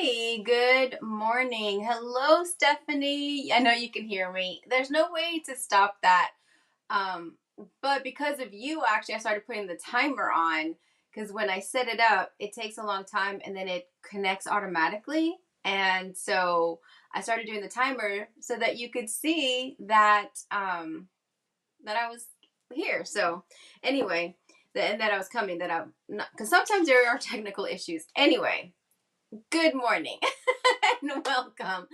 Hey, good morning. Hello, Stephanie. I know you can hear me. There's no way to stop that. Um, but because of you, actually, I started putting the timer on because when I set it up, it takes a long time and then it connects automatically. And so I started doing the timer so that you could see that I was here. So anyway, and that I was coming, that I'm not, because sometimes there are technical issues. Anyway, good morning and welcome.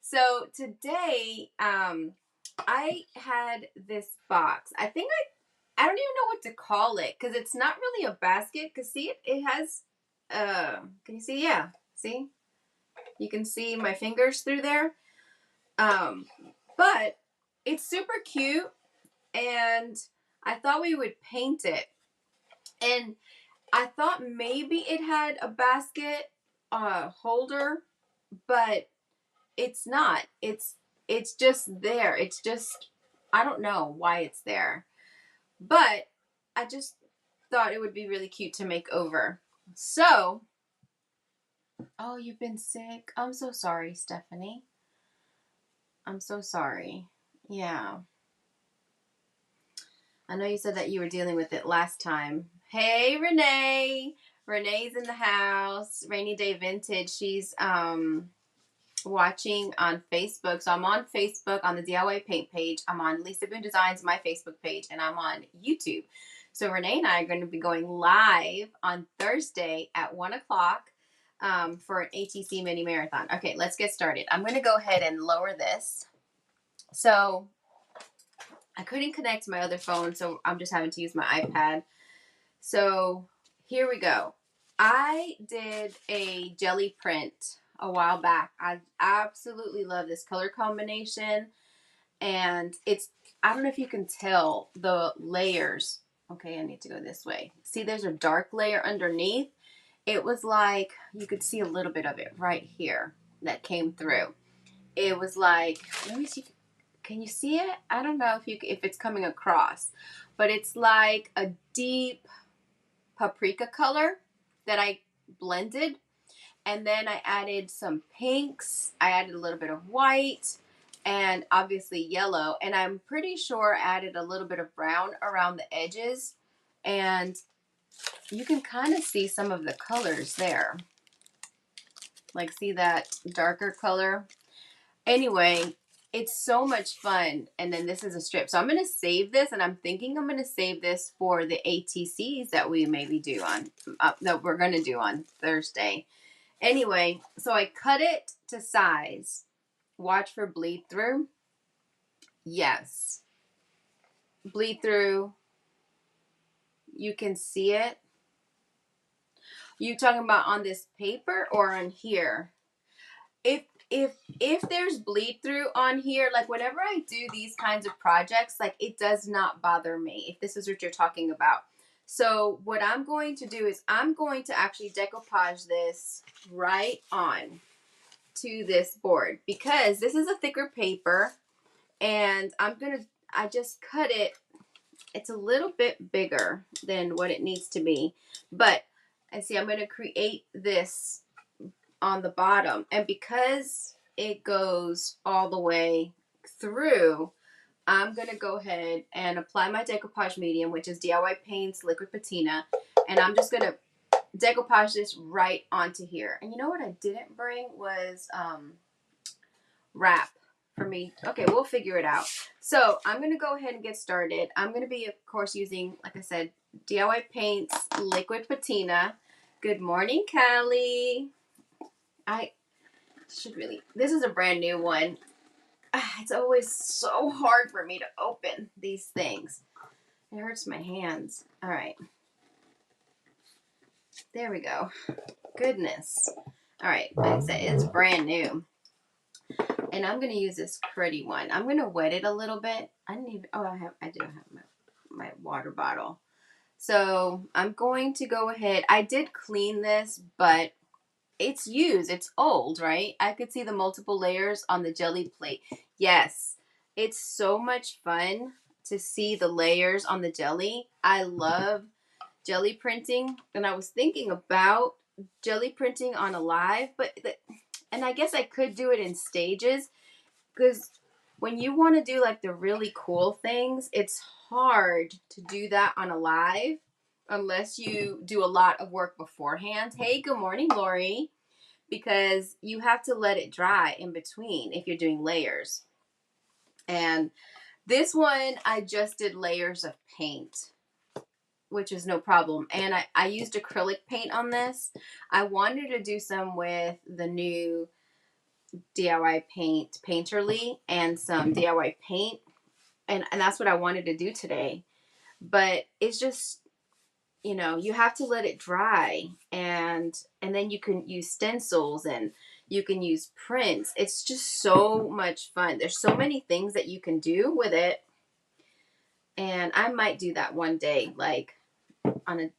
So today, I had this box. I don't even know what to call it because it's not really a basket. Cause see it has can you see? Yeah, see, you can see my fingers through there. Um, but it's super cute, and I thought we would paint it, and I thought maybe it had a basket holder, but it's not. It's just there. It's just, I don't know why it's there. But I just thought it would be really cute to make over. So, oh, you've been sick. I'm so sorry, Stephanie. I'm so sorry. Yeah. I know you said that you were dealing with it last time. Hey, Renee. Renee's in the house. Rainy Day Vintage. She's watching on Facebook. So I'm on Facebook on the DIY paint page. I'm on Leesa Boone Designs, my Facebook page, and I'm on YouTube. So Renee and I are going to be going live on Thursday at 1 o'clock for an ATC mini marathon. Okay, let's get started. I'm going to go ahead and lower this. So I couldn't connect my other phone, so I'm just having to use my iPad. So here we go. I did a jelly print a while back. I absolutely love this color combination, and I don't know if you can tell the layers. Okay, I need to go this way. See, there's a dark layer underneath. It was like, you could see a little bit of it right here that came through. It was like, let me see, can you see it? I don't know if it's coming across, but it's like a deep paprika color that I blended. And then I added some pinks. I added a little bit of white and obviously yellow. And I'm pretty sure I added a little bit of brown around the edges. And you can kind of see some of the colors there. Like, see that darker color? Anyway, it's so much fun. And then this is a strip. So I'm going to save this, and I'm thinking I'm going to save this for the ATCs that we maybe do on, that we're going to do on Thursday. Anyway, so I cut it to size. Watch for bleed through. Yes. Bleed through. You can see it. You talking about on this paper or on here? If there's bleed through on here, like whenever I do these kinds of projects, like it does not bother me if this is what you're talking about. So what I'm going to do is I'm going to actually decoupage this right on to this board because this is a thicker paper, and I just cut it. It's a little bit bigger than what it needs to be, but and see, I'm going to create this on the bottom, and because it goes all the way through, I'm going to go ahead and apply my decoupage medium, which is DIY Paints Liquid Patina, and I'm just going to decoupage this right onto here. And you know what I didn't bring was wrap for me. Okay, we'll figure it out. So I'm going to go ahead and get started. I'm going to be, of course, using, like I said, DIY Paints Liquid Patina. Good morning, Callie. This is a brand new one. It's always so hard for me to open these things. It hurts my hands. All right. There we go. Goodness. All right, like I said, it's brand new. And I'm going to use this pretty one. I'm going to wet it a little bit. I do have my water bottle. So I'm going to go ahead. I did clean this, but it's used. It's old, right? I could see the multiple layers on the jelly plate. Yes, it's so much fun to see the layers on the jelly. I love jelly printing, and I was thinking about jelly printing on a live, and I guess I could do it in stages, because when you want to do like the really cool things, it's hard to do that on a live unless you do a lot of work beforehand. Hey, good morning, Lori. Because you have to let it dry in between if you're doing layers. And this one, I just did layers of paint, which is no problem. And I used acrylic paint on this. I wanted to do some with the new DIY Painterly and some DIY paint. And that's what I wanted to do today. But it's just, you have to let it dry, and then you can use stencils and you can use prints. It's just so much fun. There's so many things that you can do with it. And I might do that one day, like on a,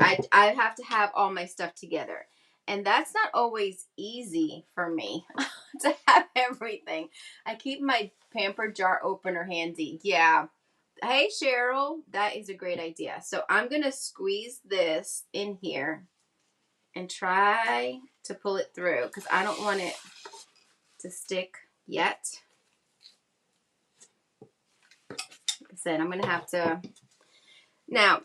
I have to have all my stuff together. And that's not always easy for me to have everything. I keep my pampered jar opener handy. Yeah. Hey, Cheryl, that is a great idea. So I'm going to squeeze this in here and try to pull it through because I don't want it to stick yet. Like I said, I'm going to have to. Now,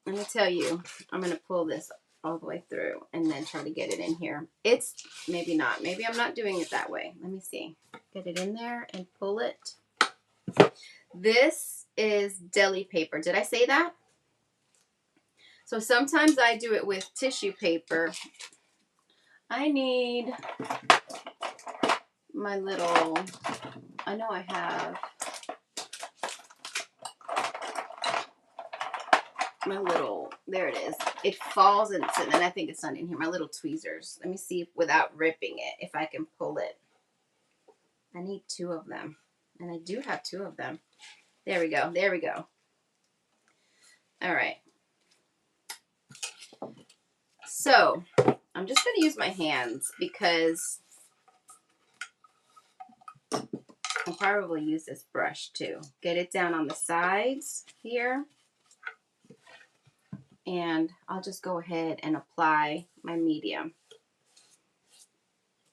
let me tell you, I'm going to pull this all the way through and then try to get it in here. It's maybe not. Maybe I'm not doing it that way. Let me see. Get it in there and pull it. This is deli paper. Did I say that? So sometimes I do it with tissue paper. I need my little, I know I have my little, there it is. It falls and I think it's not in here. My little tweezers. Let me see if, without ripping it, if I can pull it. I need 2 of them. And I do have 2 of them. There we go. There we go. All right. So I'm just going to use my hands because I'll probably use this brush too. Get it down on the sides here. And I'll just go ahead and apply my medium.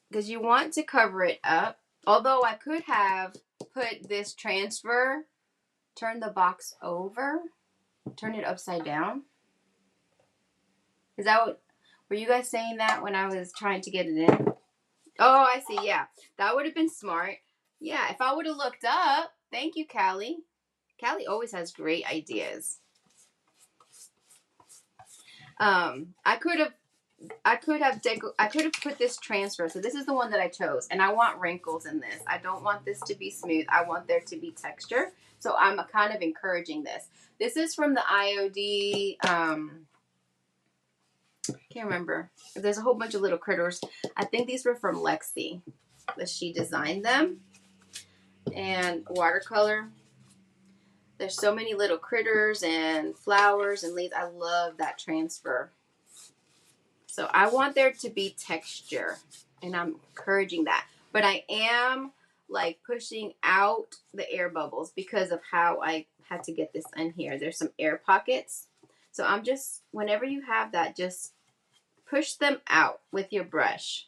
Because you want to cover it up. Although I could have put this transfer, turn the box over, turn it upside down. Is that what, were you guys saying that when I was trying to get it in? Oh, I see. Yeah, that would have been smart. Yeah, if I would have looked up. Thank you, Callie. Callie always has great ideas. I could have put this transfer. So this is the one that I chose, and I want wrinkles in this. I don't want this to be smooth. I want there to be texture. So I'm kind of encouraging this. This is from the IOD. Can't remember. There's a whole bunch of little critters. I think these were from Lexi, that she designed them. And watercolor. There's so many little critters and flowers and leaves. I love that transfer. So I want there to be texture, and I'm encouraging that. But I am like pushing out the air bubbles because of how I had to get this in here. There's some air pockets. So I'm just, whenever you have that, just push them out with your brush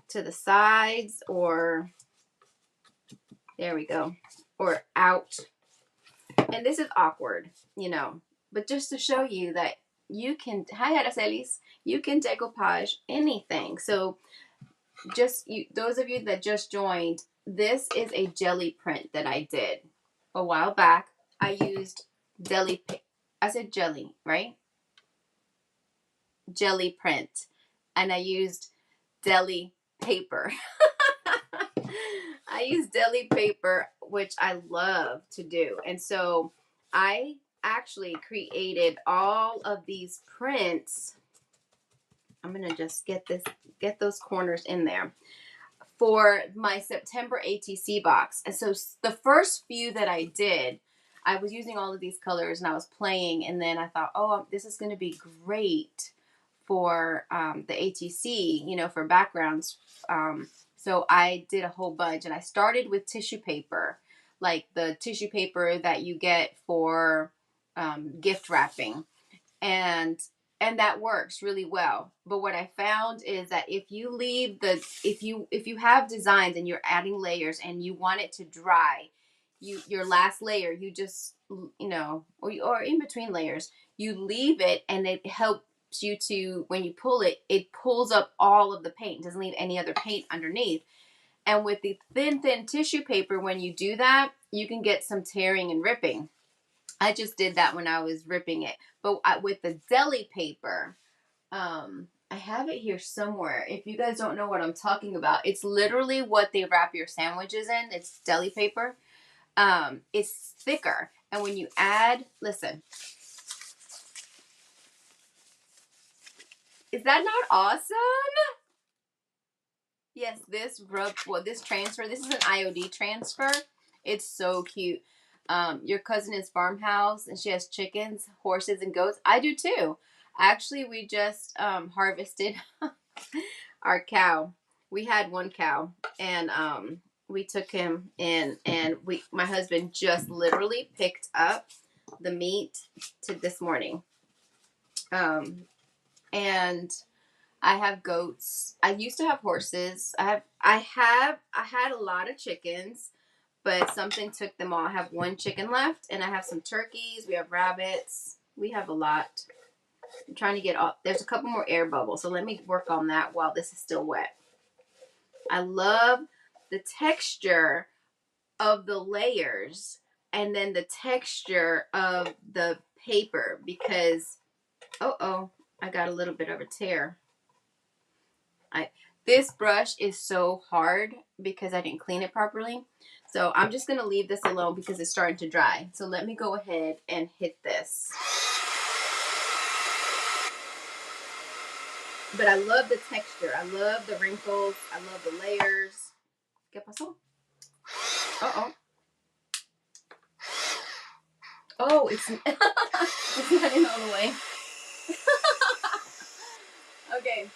to the sides, or there we go, or out. And this is awkward, but just to show you that you can, hi Aracelis, you can decoupage anything. So just those of you that just joined, this is a jelly print that I did a while back. I used I said jelly, right? Jelly print. And I used deli paper. I use deli paper, which I love to do. And so I actually created all of these prints. I'm going to just get those corners in there for my September ATC box. And so the first few that I did, I was using all of these colors and I was playing. And then I thought, oh, this is going to be great for the ATC, for backgrounds. So I did a whole bunch, and I started with tissue paper, like the tissue paper that you get for gift wrapping. and that works really well. But what I found is that if you leave the if you have designs and you're adding layers and you want it to dry, your last layer, you just, you know, or in between layers, you leave it, and it helps you to, when you pull it, it pulls up all of the paint. It doesn't leave any other paint underneath. And with the thin tissue paper, when you do that, you can get some tearing and ripping. I just did that when I was ripping it. But with the deli paper, I have it here somewhere. If you guys don't know what I'm talking about, it's literally what they wrap your sandwiches in. It's deli paper. It's thicker. And when you add, listen, is that not awesome? Yes, this transfer, this is an IOD transfer. It's so cute. Your cousin is farmhouse and she has chickens, horses, and goats. I do too. Actually, we just harvested our cow. We had one cow, and we took him in, and my husband just literally picked up the meat to this morning. And I have goats. I used to have horses. I had a lot of chickens, but something took them all. I have one chicken left, and I have some turkeys. We have rabbits. We have a lot. I'm trying to get off. There's a couple more air bubbles, so let me work on that while this is still wet. I love the texture of the layers and then the texture of the paper, because I got a little bit of a tear. This brush is so hard because I didn't clean it properly. So I'm just going to leave this alone because it's starting to dry. So let me go ahead and hit this. But I love the texture. I love the wrinkles. I love the layers. ¿Qué pasó? Uh-oh. Oh, it's not in all the way. Okay.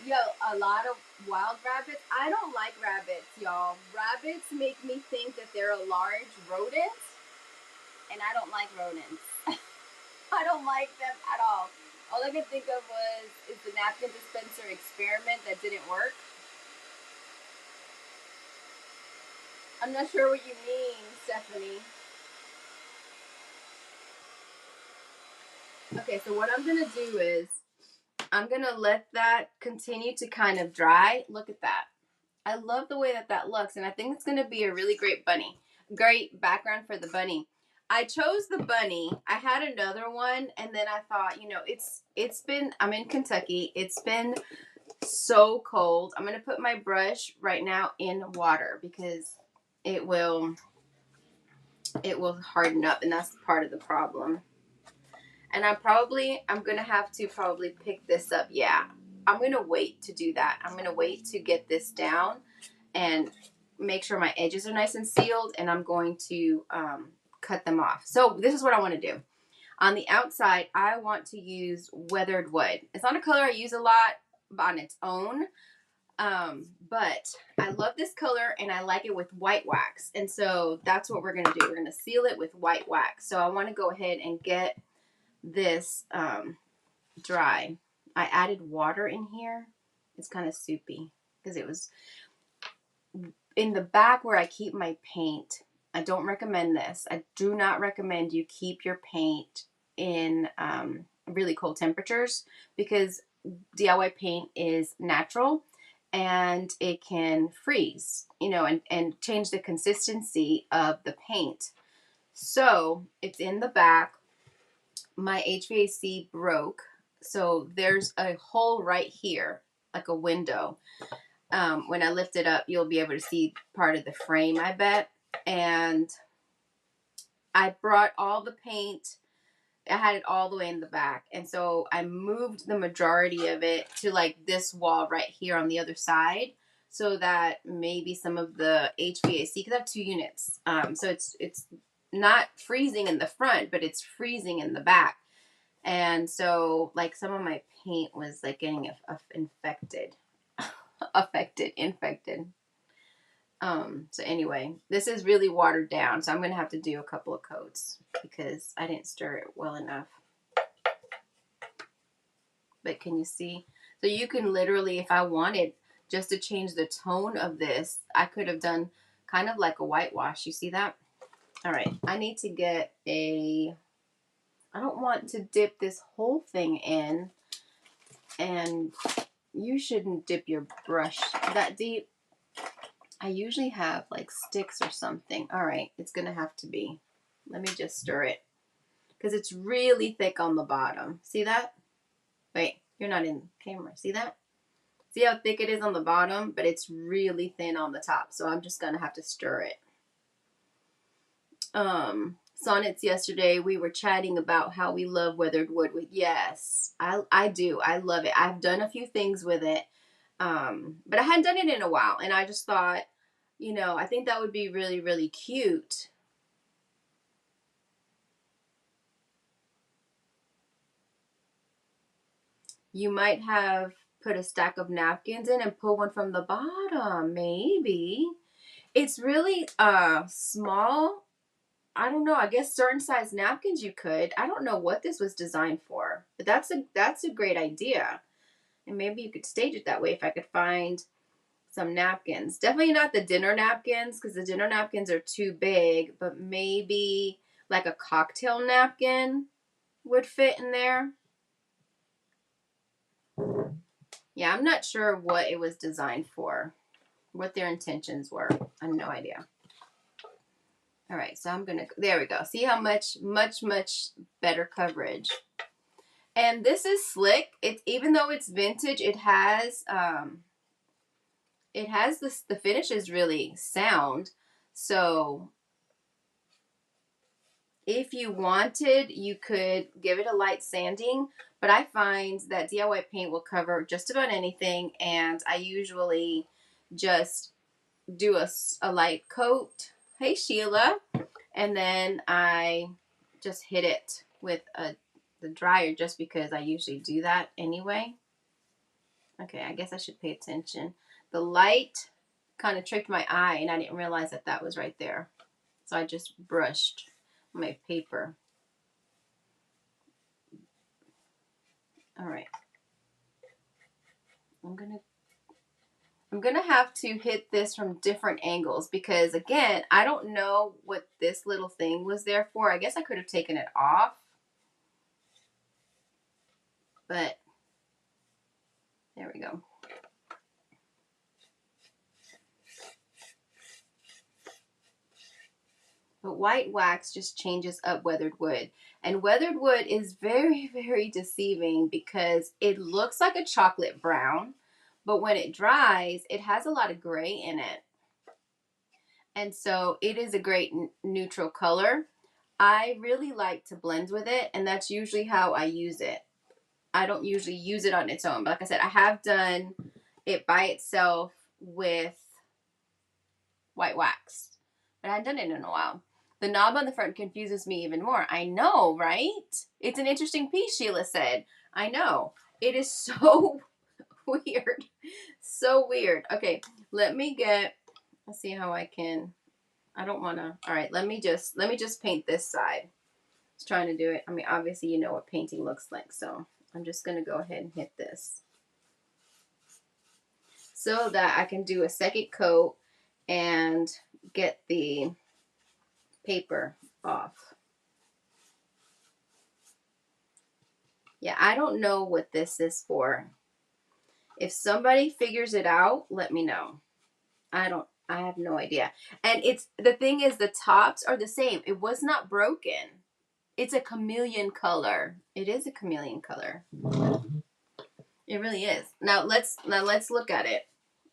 Yo, a lot of wild rabbits. I don't like rabbits, y'all. Rabbits make me think that they're a large rodent, and I don't like rodents. I don't like them at all. All I could think of is the napkin dispenser experiment that didn't work. I'm not sure what you mean, Stephanie. Okay, so what I'm going to do is I'm going to let that continue to kind of dry. Look at that. I love the way that looks, and I think it's going to be a really great background for the bunny. I chose the bunny. I had another one, and then I thought, you know, I'm in Kentucky. It's been so cold. I'm going to put my brush right now in water because it will harden up, and that's part of the problem. And I'm going to have to probably pick this up. Yeah, I'm going to wait to do that. I'm going to wait to get this down and make sure my edges are nice and sealed, and I'm going to cut them off. So this is what I want to do. On the outside, I want to use weathered wood. It's not a color I use a lot on its own, but I love this color, and I like it with white wax. And so that's what we're going to do. We're going to seal it with white wax. So I want to go ahead and get this dry. I added water in here. It's kind of soupy because it was in the back where I keep my paint. I don't recommend this. I do not recommend you keep your paint in really cold temperatures because DIY paint is natural and it can freeze, you know, and change the consistency of the paint. So it's in the back. My HVAC broke, so there's a hole right here, like a window. When I lift it up, you'll be able to see part of the frame, I bet. And I brought all the paint. I had it all the way in the back. And so I moved the majority of it to like this wall right here on the other side so that maybe some of the HVAC, because I have 2 units. So it's not freezing in the front, but it's freezing in the back. And so like some of my paint was like getting infected. Infected. So anyway, this is really watered down, so I'm going to have to do a couple of coats because I didn't stir it well enough. but can you see? So you can literally, if I wanted just to change the tone of this, I could have done kind of like a whitewash. You see that? All right, I need to get a, I don't want to dip this whole thing in, and you shouldn't dip your brush that deep. I usually have like sticks or something. All right, it's gonna have to be. Let me just stir it because it's really thick on the bottom. See that? Wait, you're not in camera. See that? See how thick it is on the bottom, but it's really thin on the top. So I'm just gonna have to stir it. Sonnets yesterday, we were chatting about how we love weathered wood. Yes, I do. I love it. I've done a few things with it. But I hadn't done it in a while, and I just thought, you know, I think that would be really, really cute. You might have put a stack of napkins in and pull one from the bottom, maybe. It's really small. I don't know. I guess certain size napkins you could. I don't know what this was designed for, but that's a great idea. And maybe you could stage it that way if I could find some napkins. Definitely not the dinner napkins because the dinner napkins are too big, but maybe like a cocktail napkin would fit in there. Yeah, I'm not sure what it was designed for, what their intentions were. I have no idea. All right, so I'm gonna, there we go. See how much better coverage. And this is slick. It's, even though it's vintage, it has this, the finish is really sound. So if you wanted, you could give it a light sanding, but I find that DIY paint will cover just about anything, and I usually just do a light coat. Hey Sheila. And then I just hit it with the dryer just because I usually do that anyway. Okay, I guess I should pay attention. The light kind of tricked my eye and I didn't realize that that was right there. So I just brushed my paper. All right. I'm gonna have to hit this from different angles because again, I don't know what this little thing was there for. I guess I could have taken it off, but there we go. But white wax just changes up weathered wood. And weathered wood is very, very deceiving because it looks like a chocolate brown, but when it dries, it has a lot of gray in it. And so it is a great neutral color. I really like to blend with it, and that's usually how I use it. I don't usually use it on its own, but like I said, I have done it by itself with white wax, but I hadn't done it in a while. The knob on the front confuses me even more. I know, right? It's an interesting piece, Sheila said. I know. It is so weird. So weird. Okay, let me get, let's see how I can, I don't want to, all right, let me just paint this side. I was trying to do it. I mean, obviously you know what painting looks like, so I'm just going to go ahead and hit this so that I can do a second coat and get the paper off. Yeah, I don't know what this is for. If somebody figures it out, let me know. I have no idea. And it's, the thing is, the tops are the same. It was not broken. It's a chameleon color. It is a chameleon color. It really is. Now let's look at it.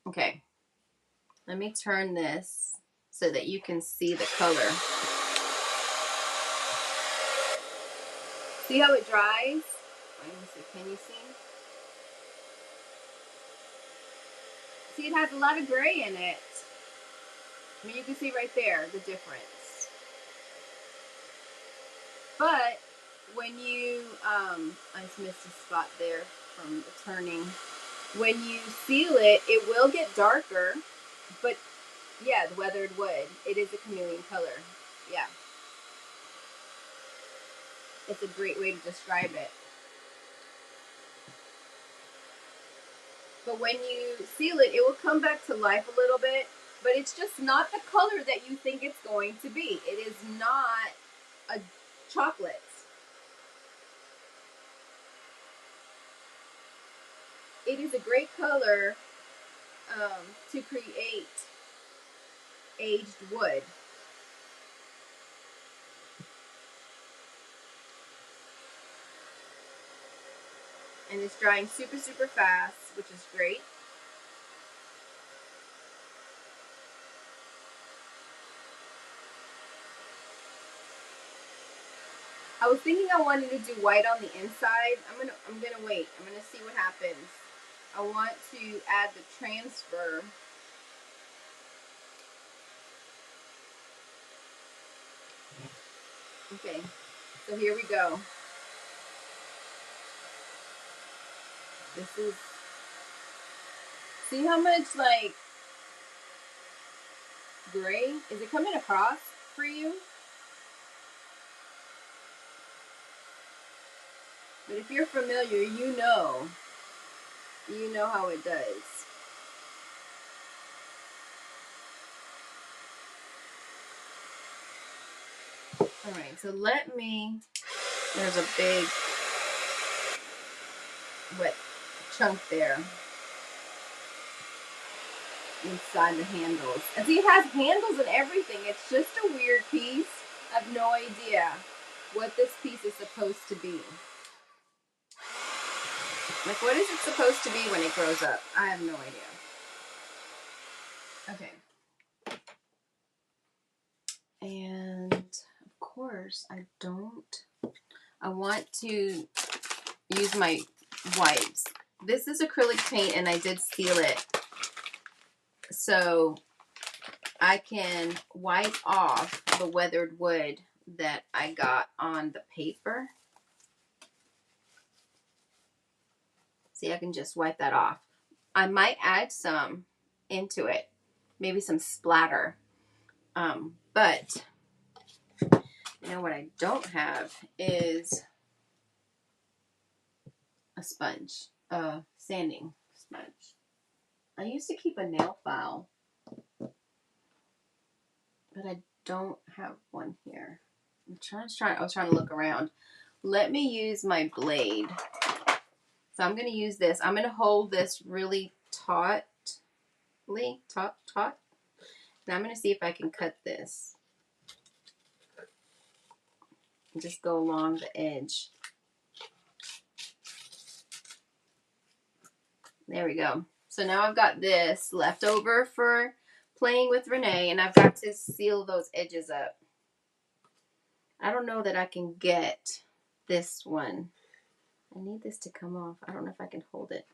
Okay. Let me turn this so that you can see the color. See how it dries? Let me see. Can you see? See, it has a lot of gray in it. I mean, you can see right there the difference. But when you, I just missed a spot there from the turning. When you seal it, it will get darker, but yeah, the weathered wood, it is a chameleon color. Yeah. It's a great way to describe it. But when you seal it, it will come back to life a little bit, but it's just not the color that you think it's going to be. It is not a chocolate. It is a great color to create aged wood. And it's drying super, super fast, which is great. I was thinking I wanted to do white on the inside. I'm gonna wait. I'm gonna see what happens. I want to add the transfer. Okay, so here we go. This is, see how much like gray? Is it coming across for you? But if you're familiar, you know how it does. All right, so there's a big wet chunk there inside the handles. And see, it has handles and everything. It's just a weird piece. I have no idea what this piece is supposed to be. Like, what is it supposed to be when it grows up? I have no idea. Okay. And of course, I want to use my wipes. This is acrylic paint and I did seal it, so I can wipe off the weathered wood that I got on the paper. See, I can just wipe that off. I might add some into it, maybe some splatter, but you know what I don't have is a sponge, a sanding sponge. I used to keep a nail file, but I don't have one here. I was trying to look around. Let me use my blade. So I'm going to use this. I'm going to hold this really taut. And I'm going to see if I can cut this. And just go along the edge. There we go. So now I've got this left over for playing with Renee, and I've got to seal those edges up. I don't know that I can get this one. I need this to come off. I don't know if I can hold it.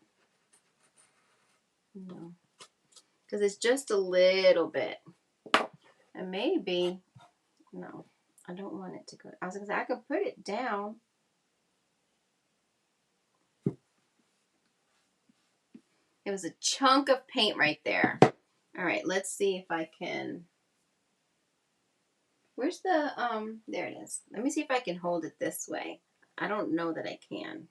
No. Because it's just a little bit. And maybe, no, I don't want it to go. I was going to say, I could put it down. It was a chunk of paint right there. All right, let's see if I can. Where's the, there it is. Let me see if I can hold it this way. I don't know that I can.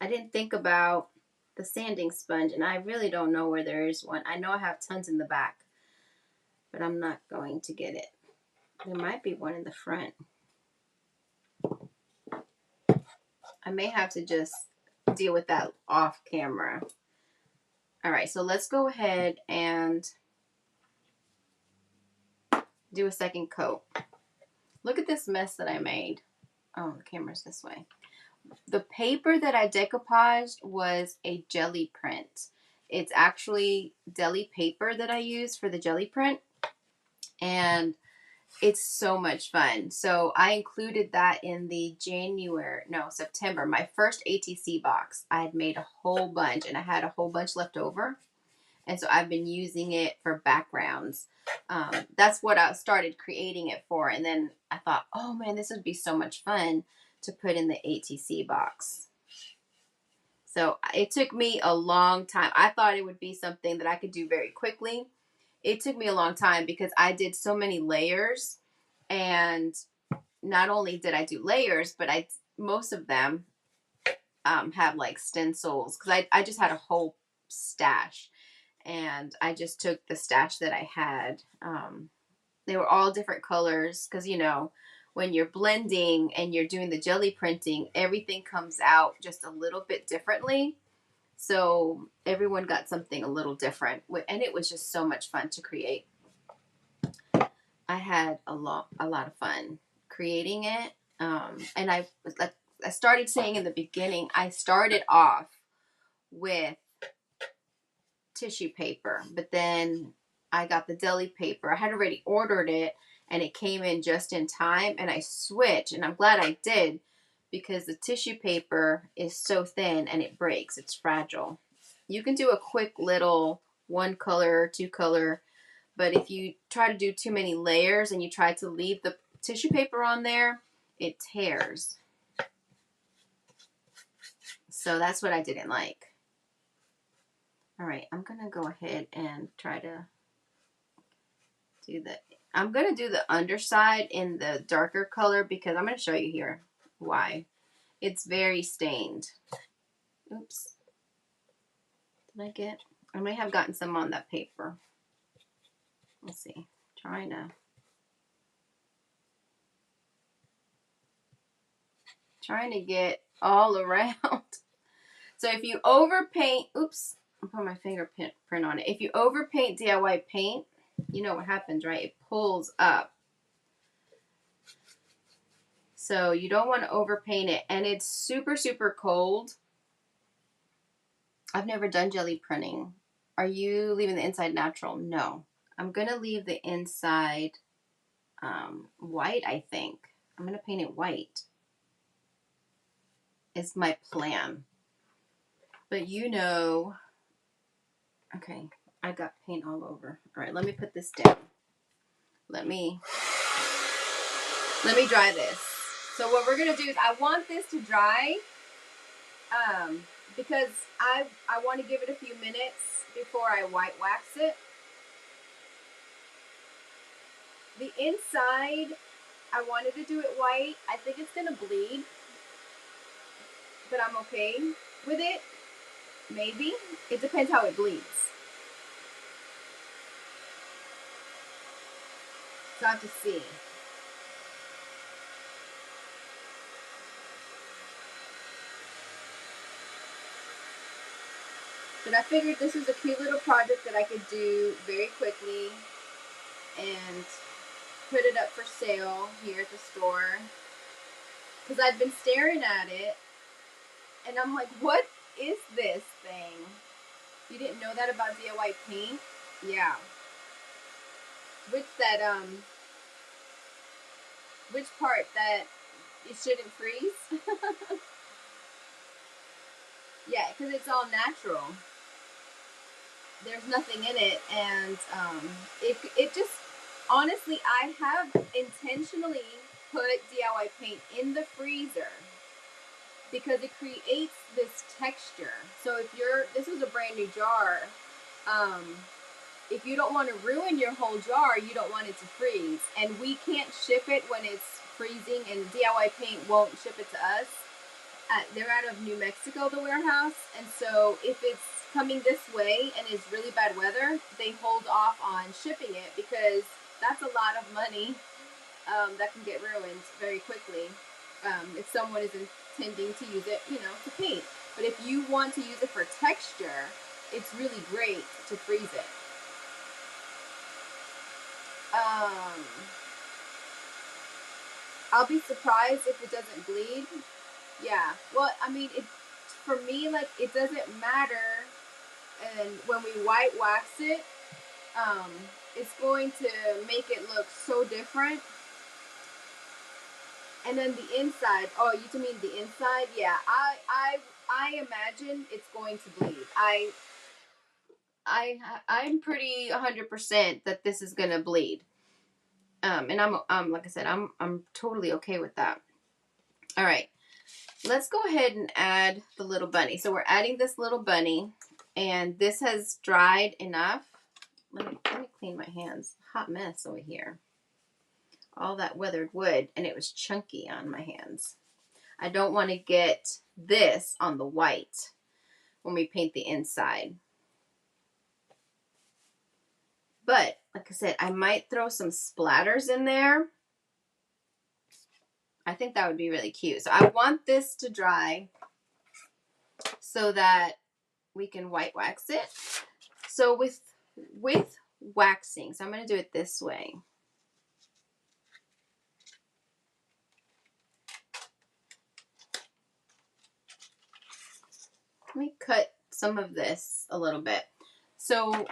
I didn't think about the sanding sponge, and I really don't know where there is one. I know I have tons in the back, but I'm not going to get it. There might be one in the front. I may have to just deal with that off camera. All right, so let's go ahead and do a second coat. Look at this mess that I made. Oh, the camera's this way. The paper that I decoupaged was a jelly print. It's actually deli paper that I use for the jelly print, and it's so much fun. So I included that in the September, my first ATC box. I had made a whole bunch, and I had a whole bunch left over. And so I've been using it for backgrounds. That's what I started creating it for. And then I thought, oh man, this would be so much fun to put in the ATC box. So it took me a long time. I thought it would be something that I could do very quickly. It took me a long time because I did so many layers. And not only did I do layers, but most of them, have like stencils, because I just had a whole stash, and I just took the stash that I had. They were all different colors, because you know, when you're blending and you're doing the jelly printing, everything comes out just a little bit differently. So everyone got something a little different, and it was just so much fun to create. I had a lot of fun creating it. And I started saying in the beginning, I started off with tissue paper, but then I got the deli paper. I had already ordered it, and it came in just in time, and I switched, and I'm glad I did, because the tissue paper is so thin and it breaks. It's fragile. You can do a quick little one color, two color, but if you try to do too many layers and you try to leave the tissue paper on there, it tears. So that's what I didn't like. All right, I'm going to go ahead and try to do I'm going to do the underside in the darker color, because I'm going to show you here why. It's very stained. Oops. I may have gotten some on that paper. Let's see. Trying to get all around. So if you overpaint, oops, I'm putting my fingerprint on it. If you overpaint DIY paint, you know what happens, right? It pulls up. So you don't want to overpaint it. And it's super, super cold. I've never done jelly printing. Are you leaving the inside natural? No. I'm going to leave the inside white, I think. I'm going to paint it white. It's my plan. But you know, okay, I got paint all over. All right, let me put this down. Let me dry this. So what we're gonna do is, I want this to dry, because I want to give it a few minutes before I white wax it. The inside, I wanted to do it white. I think it's gonna bleed, but I'm okay with it. Maybe. It depends how it bleeds. So I have to see. But I figured this was a cute little project that I could do very quickly and put it up for sale here at the store. Because I've been staring at it, and I'm like, what is this thing? You didn't know that about DIY paint? Yeah. Which part that it shouldn't freeze? Yeah, because it's all natural. There's nothing in it, and it just, honestly, I have intentionally put DIY paint in the freezer because it creates this texture. So if this is a brand new jar, if you don't want to ruin your whole jar, you don't want it to freeze. And we can't ship it when it's freezing, and DIY paint won't ship it to us. They're out of New Mexico, the warehouse, and so if it's coming this way and it's really bad weather, they hold off on shipping it, because that's a lot of money that can get ruined very quickly if someone is intending to use it, you know, to paint. But if you want to use it for texture, it's really great to freeze it. I'll be surprised if it doesn't bleed. Yeah, well, I mean, for me, like, it doesn't matter. And when we white wax it, it's going to make it look so different. And then the inside, oh, you mean the inside? Yeah, I imagine it's going to bleed. I'm pretty 100% that this is gonna bleed. And I'm like I said, I'm totally okay with that. All right, let's go ahead and add the little bunny. So we're adding this little bunny, and this has dried enough. Let me clean my hands. Hot mess over here. All that weathered wood, and it was chunky on my hands. I don't want to get this on the white when we paint the inside. But like I said, I might throw some splatters in there. I think that would be really cute. So I want this to dry so that we can white wax it. So with waxing, so I'm going to do it this way. Let me cut some of this a little bit. So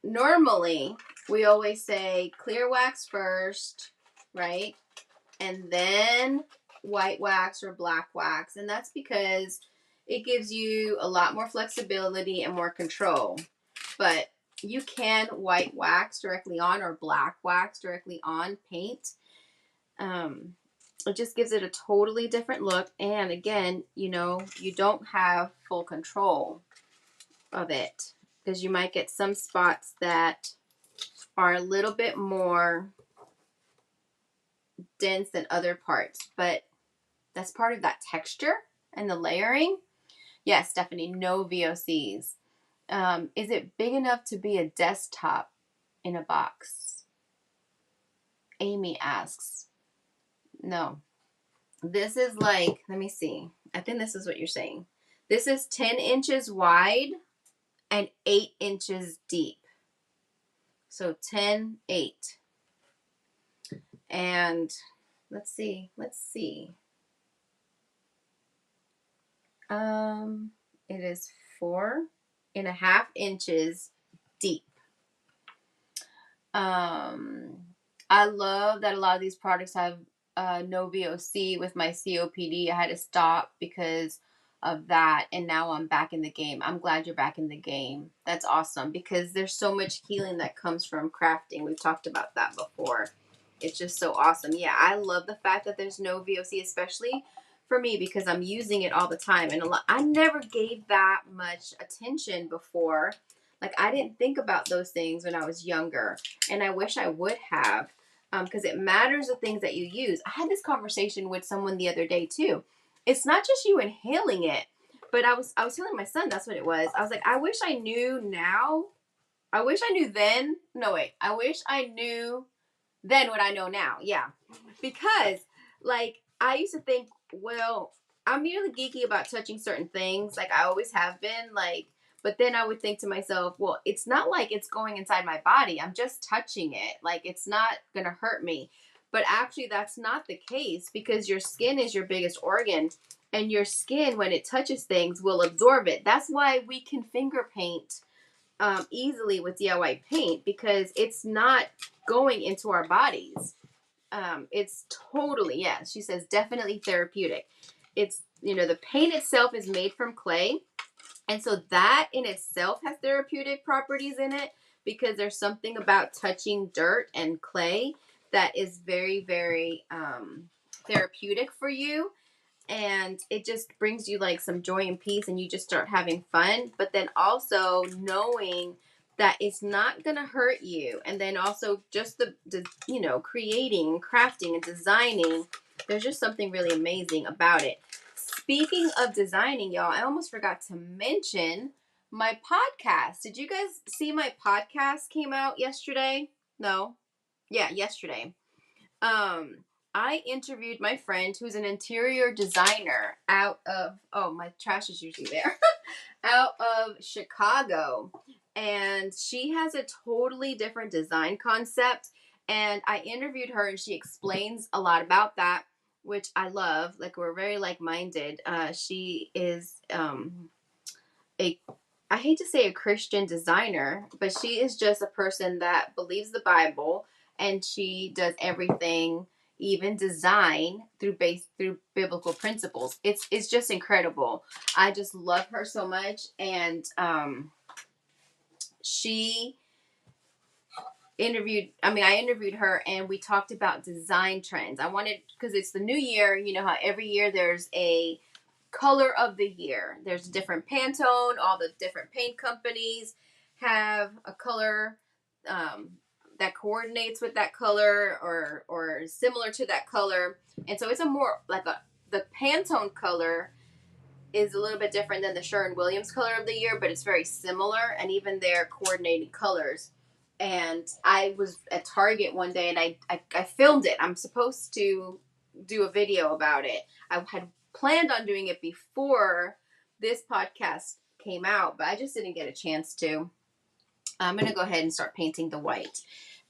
normally we always say clear wax first, right? And then white wax or black wax. And that's because it gives you a lot more flexibility and more control. But you can white wax directly on or black wax directly on paint. It just gives it a totally different look. And again, you know, you don't have full control of it because you might get some spots that are a little bit more dense than other parts, but that's part of that texture and the layering. Yes, Stephanie, no VOCs. Is it big enough to be a desktop in a box? Amy asks. No. This is like, let me see. I think this is what you're saying. This is 10 inches wide and 8 inches deep. So 10, 8. And let's see. It is 4.5 inches deep. I love that a lot of these products have no VOC. With my COPD, I had to stop because of that, and now I'm back in the game. I'm glad you're back in the game. That's awesome because there's so much healing that comes from crafting. We've talked about that before. It's just so awesome. Yeah, I love the fact that there's no VOC, especially for me because I'm using it all the time. And I never gave that much attention before. Like, I didn't think about those things when I was younger, and I wish I would have, because it matters the things that you use. I had this conversation with someone the other day too. It's not just you inhaling it, but I was telling my son that's what it was. I was like, I wish I knew now. I wish I knew then. No, wait. I wish I knew then what I know now. Yeah. Because, like, I used to think, well, I'm really geeky about touching certain things. Like, I always have been. Like, but then I would think to myself, well, it's not like it's going inside my body. I'm just touching it. Like, it's not going to hurt me. But actually, that's not the case because your skin is your biggest organ. And your skin, when it touches things, will absorb it. That's why we can finger paint easily with DIY paint because it's not going into our bodies. It's totally, yeah, she says definitely therapeutic. It's, you know, the paint itself is made from clay. And so that in itself has therapeutic properties in it because there's something about touching dirt and clay that is very, very therapeutic for you. And it just brings you like some joy and peace and you just start having fun. But then also knowing that it's not going to hurt you. And then also just the, you know, creating, crafting, and designing. There's just something really amazing about it. Speaking of designing, y'all, I almost forgot to mention my podcast. Did you guys see my podcast came out yesterday? No? Yeah, yesterday. I interviewed my friend who's an interior designer out of, oh, my trash is usually there, out of Chicago. And she has a totally different design concept. And I interviewed her and she explains a lot about that, which I love. Like, we're very like-minded. She is I hate to say a Christian designer, but she is just a person that believes the Bible and she does everything, even design, through biblical principles. It's just incredible. I just love her so much. And I interviewed her and we talked about design trends. I wanted, because it's the new year, you know how every year there's a color of the year. There's a different Pantone. All the different paint companies have a color that coordinates with that color or similar to that color. And so it's a more like the Pantone color is a little bit different than the Sherwin-Williams color of the year, but it's very similar, and even their coordinated colors. And I was at Target one day, and I filmed it. I'm supposed to do a video about it. I had planned on doing it before this podcast came out, but I just didn't get a chance to. I'm going to go ahead and start painting the white.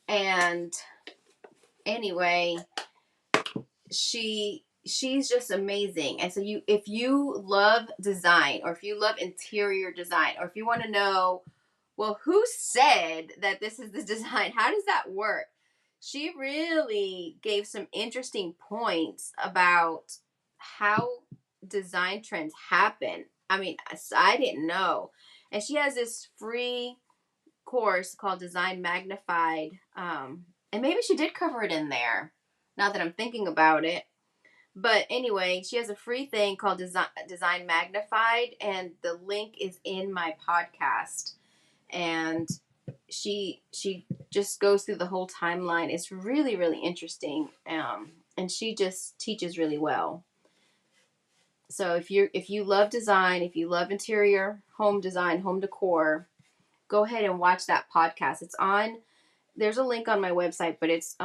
And anyway, she's just amazing. And so if you love design, or if you love interior design, or if you want to know, well, who said that this is the design? How does that work? She really gave some interesting points about how design trends happen. I mean, I didn't know. And she has this free course called Design Magnified. And maybe she did cover it in there, now that I'm thinking about it. But anyway, she has a free thing called Design Magnified, and the link is in my podcast. And she just goes through the whole timeline. It's really, really interesting. And she just teaches really well. So if you love design, if you love interior home design, home decor, go ahead and watch that podcast. There's a link on my website, but it's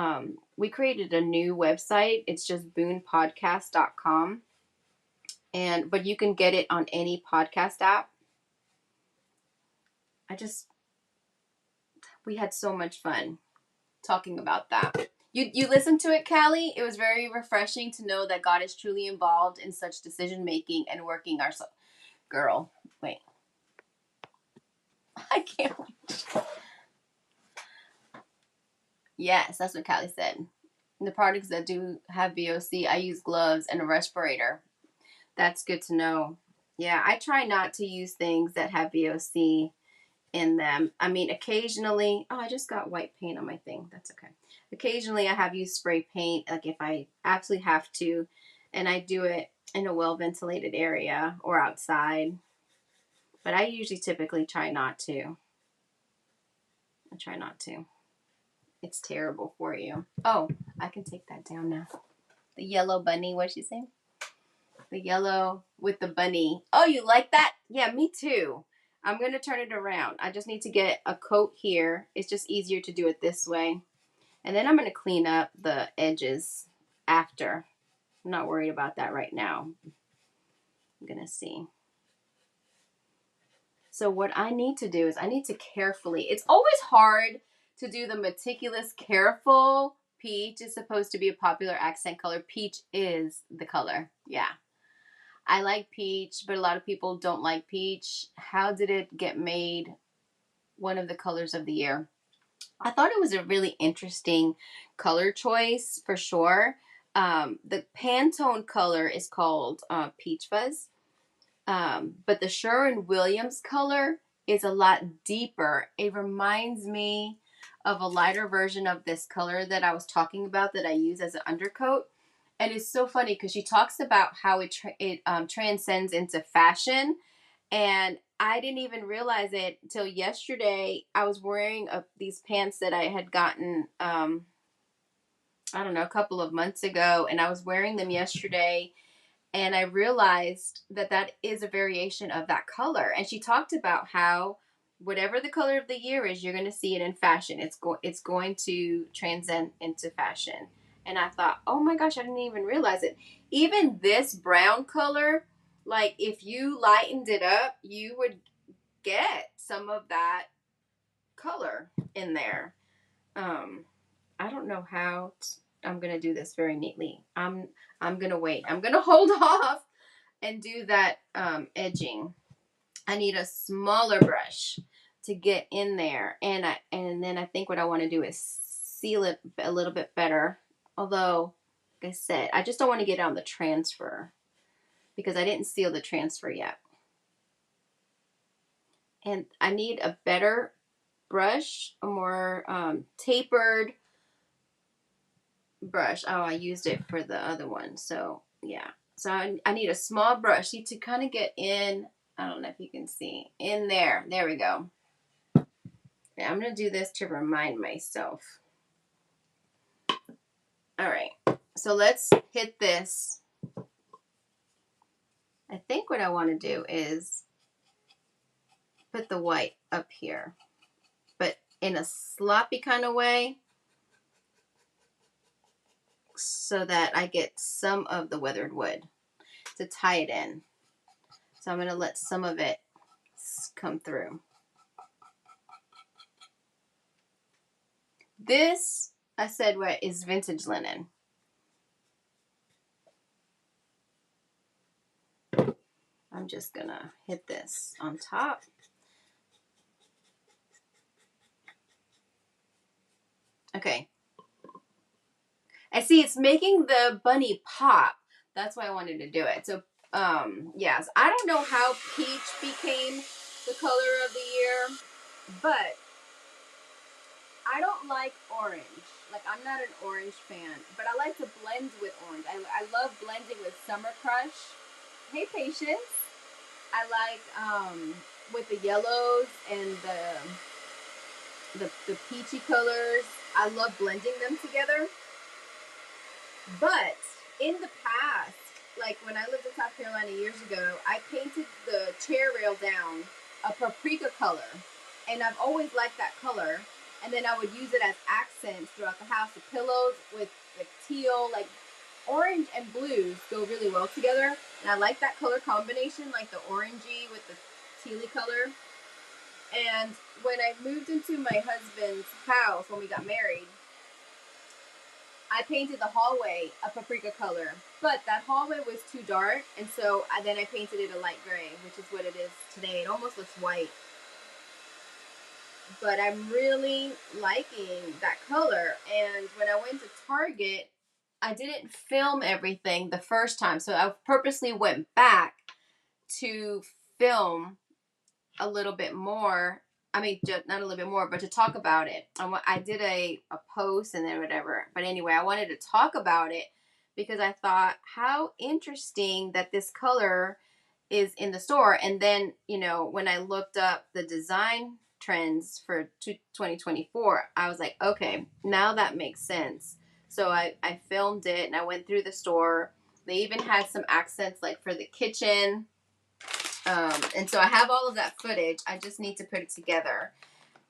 we created a new website. It's just boonepodcast.com. But you can get it on any podcast app. We had so much fun talking about that. You listened to it, Callie? It was very refreshing to know that God is truly involved in such decision making and working ourselves. Girl, wait. I can't wait. Yes, that's what Callie said. The products that do have VOC, I use gloves and a respirator. That's good to know. Yeah, I try not to use things that have VOC in them. I mean, occasionally, I just got white paint on my thing. That's okay. Occasionally I have used spray paint, like if I absolutely have to, and I do it in a well-ventilated area or outside. But I usually typically try not to. I try not to. It's terrible for you. Oh, I can take that down now. The yellow bunny, what'd she say? The yellow with the bunny. Oh, you like that? Yeah, me too. I'm going to turn it around. I just need to get a coat here. It's just easier to do it this way. And then I'm going to clean up the edges after. I'm not worried about that right now. I'm going to see. So what I need to do is I need to carefully, it's always hard to do the meticulous, careful. Peach is supposed to be a popular accent color. Peach is the color. Yeah. I like peach, but a lot of people don't like peach. How did it get made one of the colors of the year? I thought it was a really interesting color choice for sure. The Pantone color is called Peach Fuzz. But the Sherwin-Williams color is a lot deeper. It reminds me of a lighter version of this color that I was talking about that I use as an undercoat. And it's so funny because she talks about how it transcends into fashion. And I didn't even realize it until yesterday. I was wearing these pants that I had gotten, I don't know, a couple of months ago. And I was wearing them yesterday. And I realized that that is a variation of that color. And she talked about how whatever the color of the year is, you're going to see it in fashion. It's going to transcend into fashion. And I thought, oh my gosh, I didn't even realize it. Even this brown color, like if you lightened it up, you would get some of that color in there. I don't know how I'm going to do this very neatly. I'm going to wait. I'm going to hold off and do that edging. I need a smaller brush to get in there. And then I think what I want to do is seal it a little bit better. Although, like I said, I just don't want to get on the transfer because I didn't seal the transfer yet. And I need a better brush, a more tapered brush. Oh, I used it for the other one. So, yeah. So I need a small brush. See, to kind of get in, I don't know if you can see, in there. There we go. Yeah, I'm going to do this to remind myself. All right. So let's hit this I think what I want to do is put the white up here, but in a sloppy kind of way so that I get some of the weathered wood to tie it in. So I'm going to let some of it come through. This, I said, what is vintage linen. I'm just going to hit this on top. Okay. I see it's making the bunny pop. That's why I wanted to do it. So, yes, I don't know how peach became the color of the year, but I don't like orange. Like, I'm not an orange fan, but I like to blend with orange. I love blending with Summer Crush. Hey, Patience. I like, with the yellows and the peachy colors. I love blending them together. But in the past, like when I lived in South Carolina years ago, I painted the chair rail down a paprika color. And I've always liked that color. And then I would use it as accents throughout the house. The pillows with like teal, like orange and blues go really well together. And I like that color combination, like the orangey with the tealy color. And when I moved into my husband's house, when we got married, I painted the hallway a paprika color, but that hallway was too dark, and so then I painted it a light gray, which is what it is today. It almost looks white. But I'm really liking that color, and when I went to Target, I didn't film everything the first time, so I purposely went back to film a little bit more. I mean, just not a little bit more, but to talk about it. I did a post and then whatever. But anyway, I wanted to talk about it because I thought how interesting that this color is in the store. And then, you know, when I looked up the design trends for 2024, I was like, okay, now that makes sense. So I filmed it and I went through the store. They even had some accents like for the kitchen. And so I have all of that footage. I just need to put it together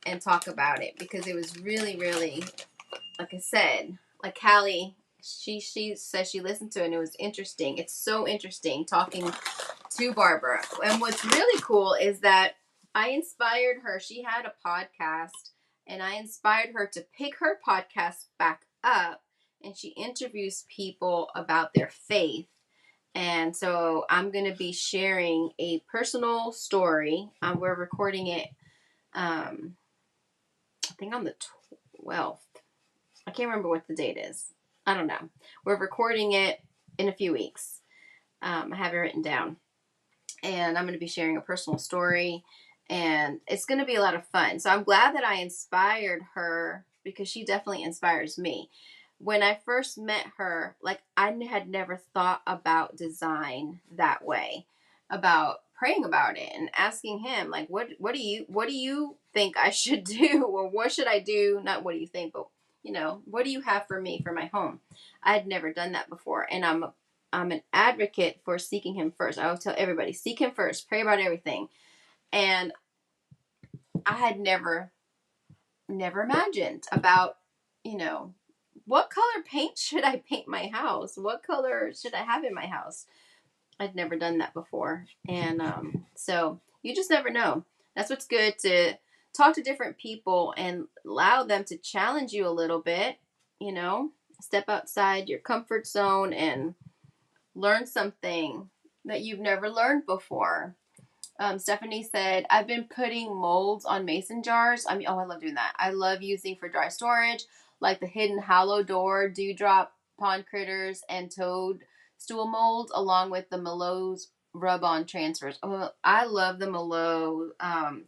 and talk about it because it was really, really, like I said, like Callie, she says she listened to it and it was interesting. It's so interesting talking to Barbara. And what's really cool is that I inspired her. She had a podcast and I inspired her to pick her podcast back up and she interviews people about their faith. And so I'm going to be sharing a personal story. We're recording it, I think on the 12th. I can't remember what the date is. I don't know. We're recording it in a few weeks. I have it written down. And I'm going to be sharing a personal story. And it's going to be a lot of fun. So I'm glad that I inspired her because she definitely inspires me. When I first met her, like I had never thought about design that way, about praying about it and asking him, like, what do you think I should do, or what should I do? Not what do you think, but you know, what do you have for me for my home? I had never done that before, and I'm an advocate for seeking him first. I always tell everybody, seek him first, pray about everything, and I had never imagined about, you know, what color paint should I paint my house? What color should I have in my house? I'd never done that before. And so you just never know. That's what's good, to talk to different people and allow them to challenge you a little bit, you know, step outside your comfort zone and learn something that you've never learned before. Stephanie said, I've been putting molds on mason jars. I love doing that. I love using for dry storage, like the hidden hollow door, dewdrop, pond critters, and toadstool molds, along with the Malot's rub-on transfers. Oh, I love the Malot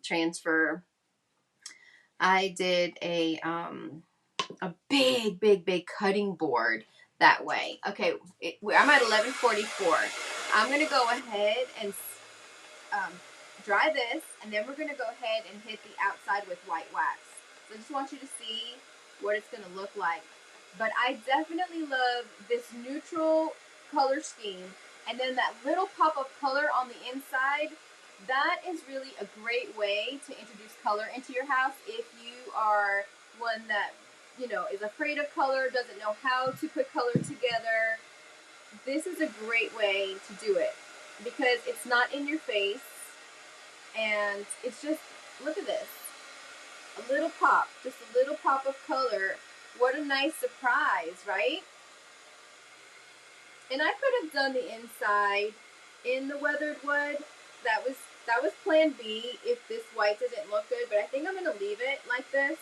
transfer. I did a big cutting board that way. Okay, I'm at 11:44. I'm going to go ahead and dry this, and then we're going to go ahead and hit the outside with white wax. So I just want you to see what it's going to look like. But I definitely love this neutral color scheme, And then that little pop of color on the inside, that is really a great way to introduce color into your house if you are one that, you know, is afraid of color, doesn't know how to put color together. This is a great way to do it because it's not in your face and it's just, look at this. A little pop, just a little pop of color. What a nice surprise, right? And I could have done the inside in the weathered wood. That was plan B if this white didn't look good, but I think I'm going to leave it like this.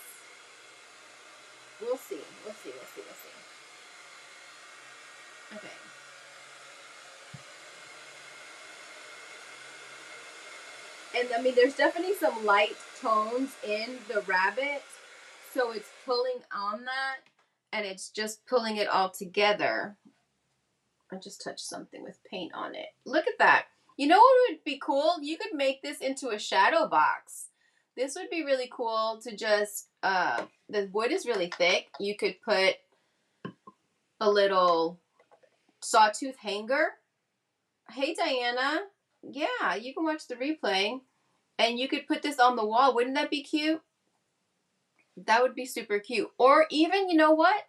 We'll see. We'll see. We'll see. We'll see. Okay. And I mean, there's definitely some light tones in the rabbit, so it's pulling on that, and it's just pulling it all together. I just touched something with paint on it. Look at that. You know what would be cool? You could make this into a shadow box. This would be really cool to just, the wood is really thick. You could put a little sawtooth hanger. Hey, Diana. Yeah, you can watch the replay. And you could put this on the wall. Wouldn't that be cute? That would be super cute. Or even, you know what?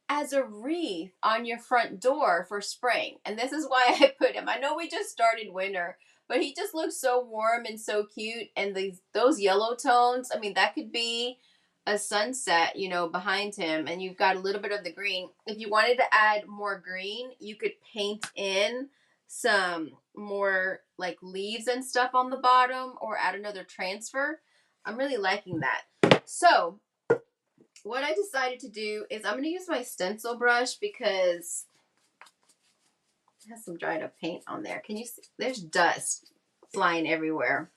As a wreath on your front door for spring. And this is why I put him. I know we just started winter, but he just looks so warm and so cute. And those yellow tones, I mean, that could be a sunset, you know, behind him. And you've got a little bit of the green. If you wanted to add more green, you could paint in some more like leaves and stuff on the bottom or add another transfer. I'm really liking that. So what I decided to do is I'm going to use my stencil brush because it has some dried up paint on there. Can you see? There's dust flying everywhere.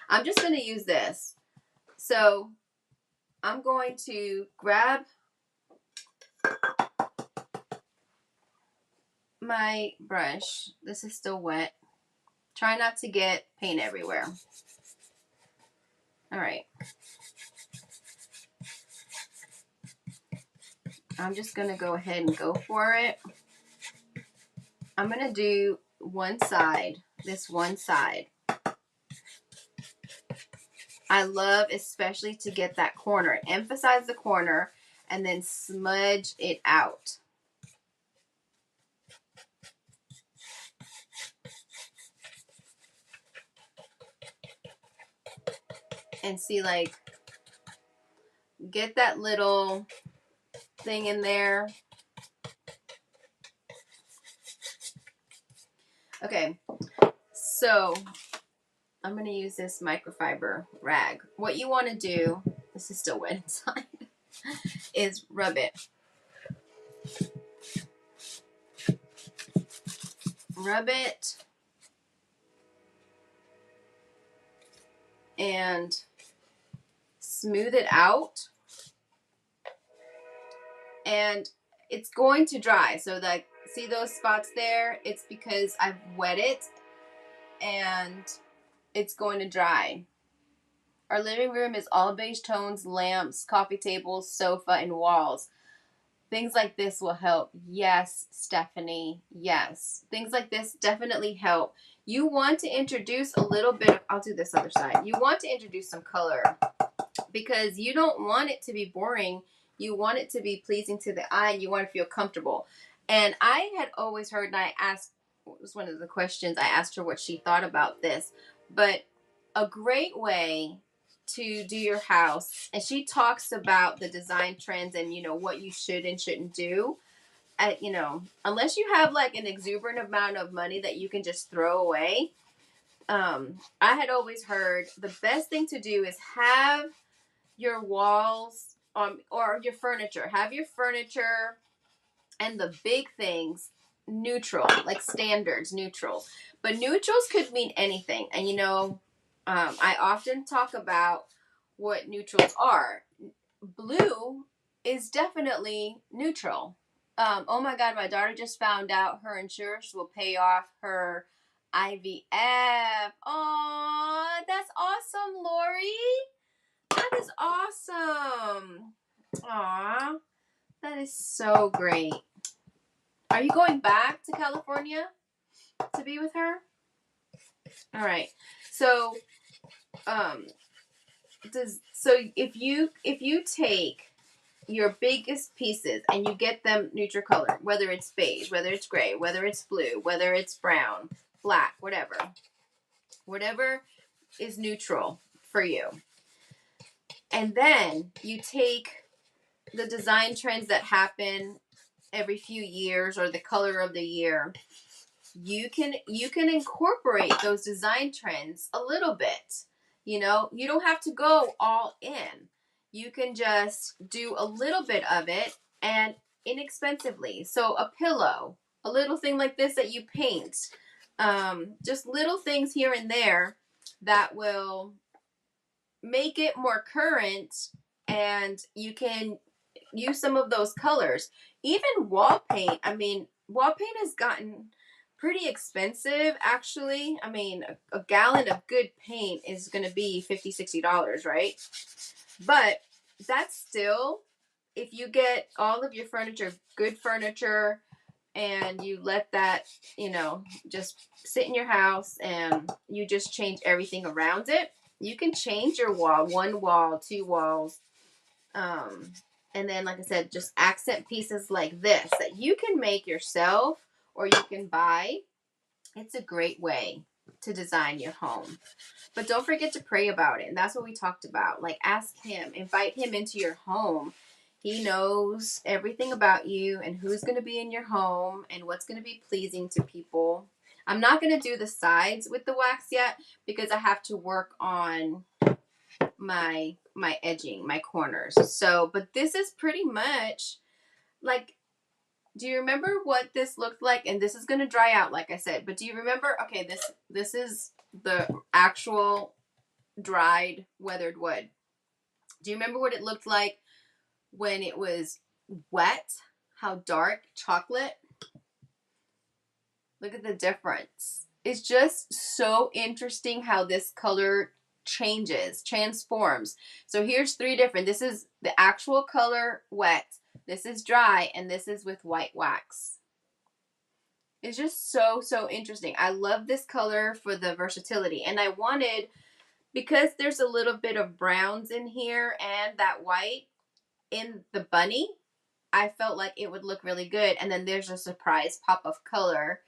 I'm just going to use this. So I'm going to grab my brush. This is still wet. Try not to get paint everywhere. All right. I'm just going to go ahead and go for it. I'm going to do one side, this one side. I love especially to get that corner. Emphasize the corner and then smudge it out. And see, like, get that little thing in there. Okay, so I'm going to use this microfiber rag. What you want to do, this is still wet inside, is rub it. Rub it. And smooth it out. And it's going to dry. So like, see those spots there? It's because I've wet it and it's going to dry. Our living room is all beige tones, lamps, coffee tables, sofa, and walls. Things like this will help. Yes, Stephanie. Yes. Things like this definitely help. You want to introduce a little bit of, I'll do this other side. You want to introduce some color because you don't want it to be boring. You want it to be pleasing to the eye and you want to feel comfortable. And I had always heard, and I asked, it was one of the questions, I asked her what she thought about this, but a great way to do your house, and she talks about the design trends and, you know, what you should and shouldn't do. You know, unless you have like an exuberant amount of money that you can just throw away. I had always heard the best thing to do is have your walls or your furniture. Have your furniture and the big things neutral, like standards, neutral. But neutrals could mean anything. And you know, I often talk about what neutrals are. Blue is definitely neutral. Oh my God, my daughter just found out her insurance will pay off her IVF. Oh, that's awesome, Lori. That is awesome. Aw, that is so great. Are you going back to California? to be with her. All right. So, if you take your biggest pieces and you get them neutral color, whether it's beige, whether it's gray, whether it's blue, whether it's brown, black, whatever is neutral for you. And then you take the design trends that happen every few years or the color of the year. You can incorporate those design trends a little bit. You know, you don't have to go all in. You can just do a little bit of it and inexpensively. So a pillow, a little thing like this that you paint, just little things here and there that will make it more current, and you can use some of those colors. Even wall paint. I mean, wall paint has gotten pretty expensive, actually. I mean, a gallon of good paint is going to be $50-$60, right? But that's still, if you get all of your furniture, good furniture, and you let that, you know, just sit in your house and you just change everything around it, you can change your wall, one wall, two walls. And then, like I said, just accent pieces like this that you can make yourself or you can buy. It's a great way to design your home. But don't forget to pray about it. And that's what we talked about. Like, ask him, invite him into your home. He knows everything about you and who's going to be in your home and what's going to be pleasing to people. I'm not going to do the sides with the wax yet because I have to work on my edging, my corners. So, but this is pretty much like, do you remember what this looked like? And this is going to dry out, like I said, but do you remember? Okay, this is the actual dried weathered wood. Do you remember what it looked like when it was wet? How dark? Chocolate? Look at the difference. It's just so interesting how this color transforms. So here's three different. This is the actual color wet. This is dry, and this is with white wax. It's just so interesting. I love this color for the versatility, and I wanted, because there's a little bit of browns in here and that white in the bunny, I felt like it would look really good. And then there's a surprise pop of color,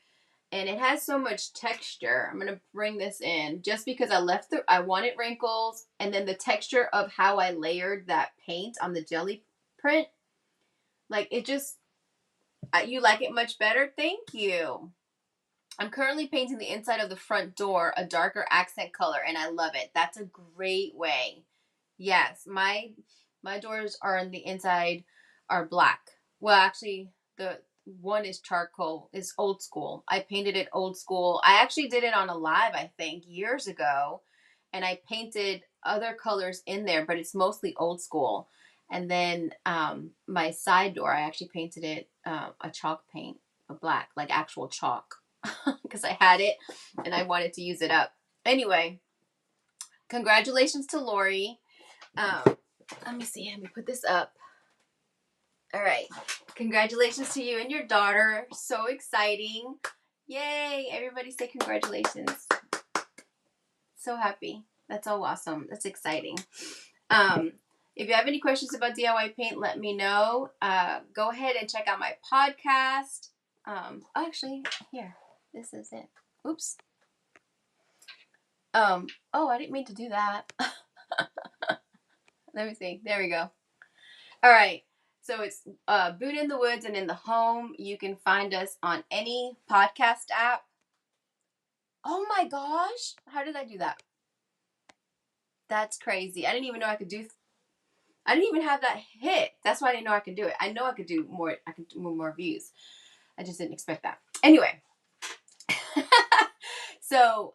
and it has so much texture. I'm gonna bring this in just because I wanted wrinkles, and then the texture of how I layered that paint on the jelly print. Like, it just, you like it much better? Thank you. I'm currently painting the inside of the front door a darker accent color, and I love it. That's a great way. Yes, my doors are on the inside are black. Well, actually, the one is charcoal, is old school. I painted it old school. I actually did it on a live, I think, years ago, and I painted other colors in there, but it's mostly old school. And then my side door, I actually painted it a chalk paint, a black, like actual chalk, because I had it and I wanted to use it up. Anyway, congratulations to Lori. Let me see. Let me put this up. All right. Congratulations to you and your daughter. So exciting. Yay. Everybody say congratulations. So happy. That's all awesome. That's exciting. If you have any questions about DIY paint, let me know. Go ahead and check out my podcast. Actually, here. This is it. Oops. Oh, I didn't mean to do that. Let me see. There we go. All right. So it's Boone in the Woods and in the Home. You can find us on any podcast app. Oh my gosh. How did I do that? That's crazy. I didn't even know I could do. I didn't even have that hit. That's why I didn't know I could do it. I know I could do more. I could do more views. I just didn't expect that. Anyway. So,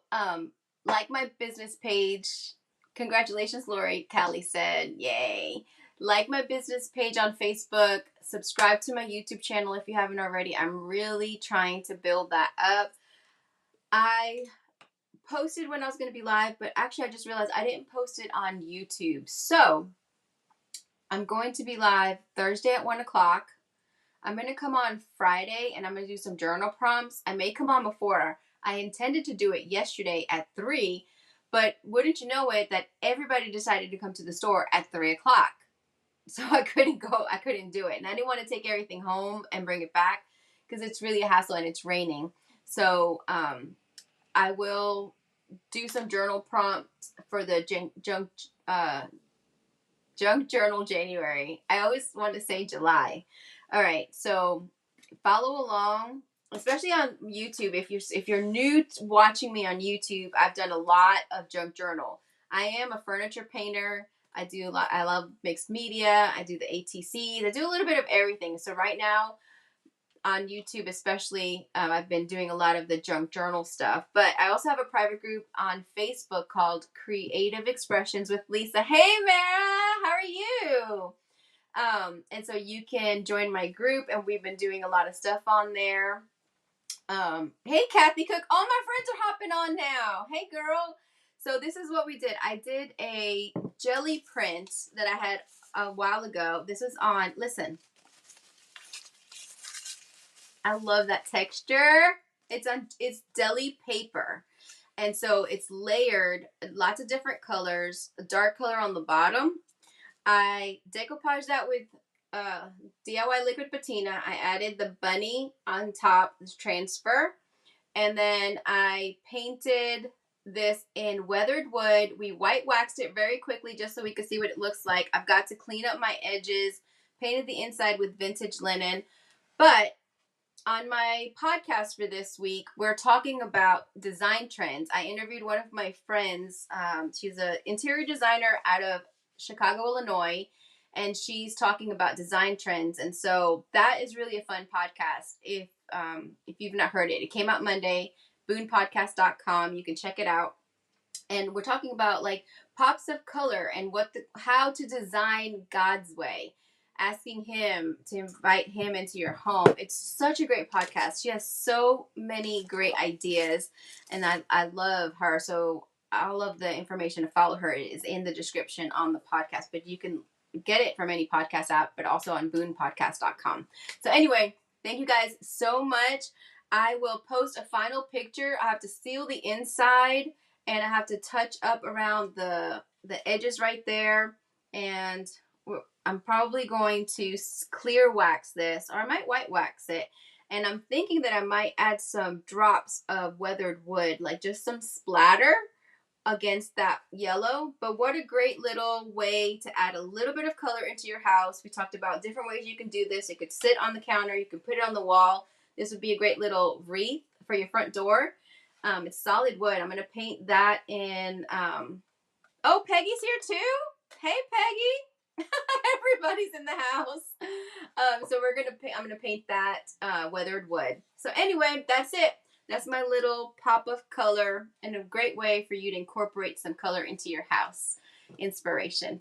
like my business page. Congratulations, Lori. Callie said, yay. Like my business page on Facebook. Subscribe to my YouTube channel if you haven't already. I'm really trying to build that up. I posted when I was going to be live, but actually I just realized I didn't post it on YouTube. So, I'm going to be live Thursday at 1 o'clock. I'm going to come on Friday and I'm going to do some journal prompts. I may come on before. I intended to do it yesterday at 3, but wouldn't you know it that everybody decided to come to the store at 3 o'clock. So I couldn't do it. And I didn't want to take everything home and bring it back because it's really a hassle and it's raining. So I will do some journal prompts for the junk journal January. I always want to say July. All right, so follow along, especially on YouTube. If you're new to watching me on YouTube, I've done a lot of junk journal. I am a furniture painter. I do a lot. I love mixed media. I do the ATCs. I do a little bit of everything. So right now on YouTube, especially, I've been doing a lot of the junk journal stuff. But I also have a private group on Facebook called Creative Expressions with Leesa. Hey, Mara, how are you? And so you can join my group, and we've been doing a lot of stuff on there. Hey, Kathy Cook. All my friends are hopping on now. Hey, girl. So this is what we did. I did a jelly print that I had a while ago. This is on, listen. I love that texture. It's deli paper. And so it's layered, lots of different colors, a dark color on the bottom. I decoupaged that with DIY liquid patina. I added the bunny on top, this transfer. And then I painted this in weathered wood. We white waxed it very quickly just so we could see what it looks like. I've got to clean up my edges, painted the inside with vintage linen. But on my podcast for this week, we're talking about design trends. I interviewed one of my friends. She's an interior designer out of Chicago, Illinois, and she's talking about design trends. And so that is really a fun podcast. If you've not heard it, it came out Monday, boonepodcast.com. You can check it out. And we're talking about like pops of color and how to design God's way. Asking him to invite him into your home. It's such a great podcast. She has so many great ideas, and I love her. So all of the information to follow her is in the description on the podcast, but you can get it from any podcast app, but also on boonepodcast.com. So anyway, thank you guys so much. I will post a final picture. I have to seal the inside, and I have to touch up around the edges right there, and I'm probably going to clear wax this, or I might white wax it. And I'm thinking that I might add some drops of weathered wood, like just some splatter against that yellow. But what a great little way to add a little bit of color into your house. We talked about different ways you can do this. It could sit on the counter. You can put it on the wall. This would be a great little wreath for your front door. It's solid wood. I'm going to paint that in. Oh, Peggy's here too. Hey, Peggy. Everybody's in the house. So I'm gonna paint that weathered wood. So anyway, that's it. That's my little pop of color and a great way for you to incorporate some color into your house. Inspiration.